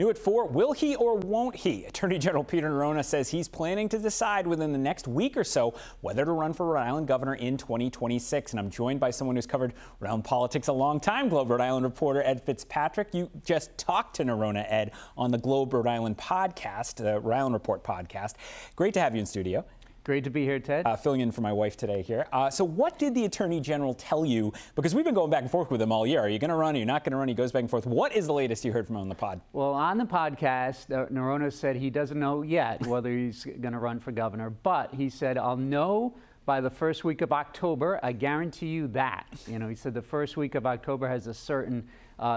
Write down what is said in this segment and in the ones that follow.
New at 4, will he or won't he? Attorney General Peter Neronha says he's planning to decide within the next week or so whether to run for Rhode Island governor in 2026. And I'm joined by someone who's covered Rhode Island politics a long time, Globe Rhode Island reporter Ed Fitzpatrick. You just talked to Neronha, Ed, on the Globe Rhode Island podcast, the Rhode Island Report podcast. Great to have you in studio. Great to be here, Ted. Filling in for my wife today here. So what did the Attorney General tell you? Because we've been going back and forth with him all year. Are you going to run? Are you not going to run? He goes back and forth. What is the latest you heard from him on the pod? Well, on the podcast, Neronha said he doesn't know yet whether he's going to run for governor, but he said, I'll know by the first week of October. I guarantee you that. You know, he said the first week of October has a certain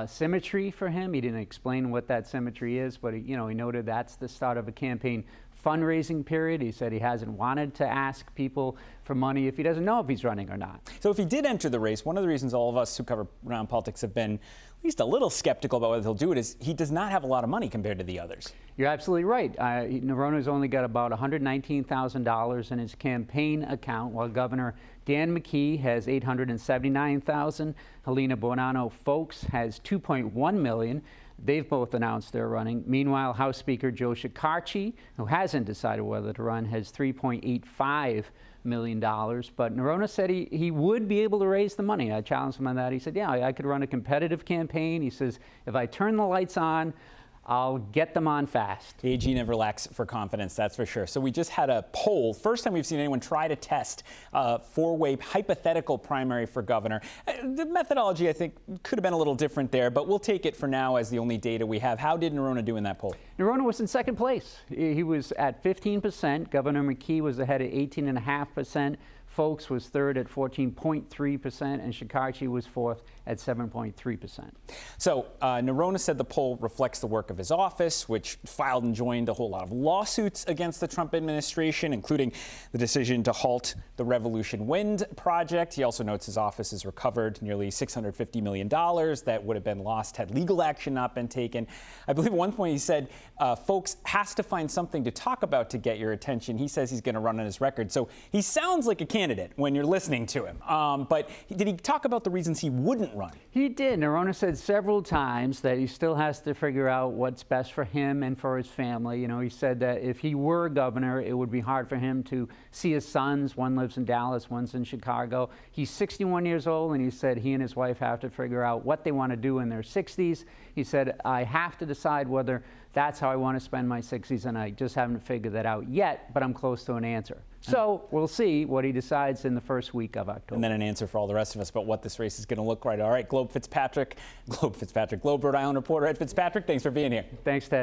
symmetry for him. He didn't explain what that symmetry is, but he noted that's the start of a campaign fundraising period. He said he hasn't wanted to ask people for money if he doesn't know if he's running or not. So if he did enter the race, one of the reasons all of us who cover Rhode Island politics have been at least a little skeptical about whether he'll do it is he does not have a lot of money compared to the others. You're absolutely right. Neronha's only got about $119,000 in his campaign account, while Governor Dan McKee has $879,000. Helena Bonanno Folks has $2.1 million. They've both announced they're running. Meanwhile, House Speaker Joe Shekarchi, who hasn't decided whether to run, has $3.85 million. But Neronha said he would be able to raise the money. I challenged him on that. He said, yeah, I could run a competitive campaign. He says, if I turn the lights on, I'll get them on fast. AG never lacks for confidence, that's for sure. So we just had a poll. First time we've seen anyone try to test a four-way hypothetical primary for governor. The methodology, I think, could have been a little different there, but we'll take it for now as the only data we have. How did Neronha do in that poll? Neronha was in second place. He was at 15%. Governor McKee was ahead at 18.5%. Folks was third at 14.3%, and Shekarchi was fourth at 7.3%. So Neronha said the poll reflects the work of his office, which filed and joined a whole lot of lawsuits against the Trump administration, including the decision to halt the Revolution Wind project. He also notes his office has recovered nearly $650 million that would have been lost had legal action not been taken. I believe at one point he said, folks has to find something to talk about to get your attention. He says he's going to run on his record. So he sounds like a candidate when you're listening to him. But did he talk about the reasons he wouldn't run? He did. Neronha said several times that he still has to figure out what's best for him and for his family. You know, he said that if he were governor, it would be hard for him to see his sons. One lives in Dallas, one's in Chicago. He's 61 years old, and he said he and his wife have to figure out what they want to do in their 60s. He said, I have to decide whether that's how I want to spend my 60s, and I just haven't figured that out yet, but I'm close to an answer. So we'll see what he decides in the first week of October. And then an answer for all the rest of us about what this race is going to look like. All right, Globe Rhode Island reporter Ed Fitzpatrick, thanks for being here. Thanks, Ted.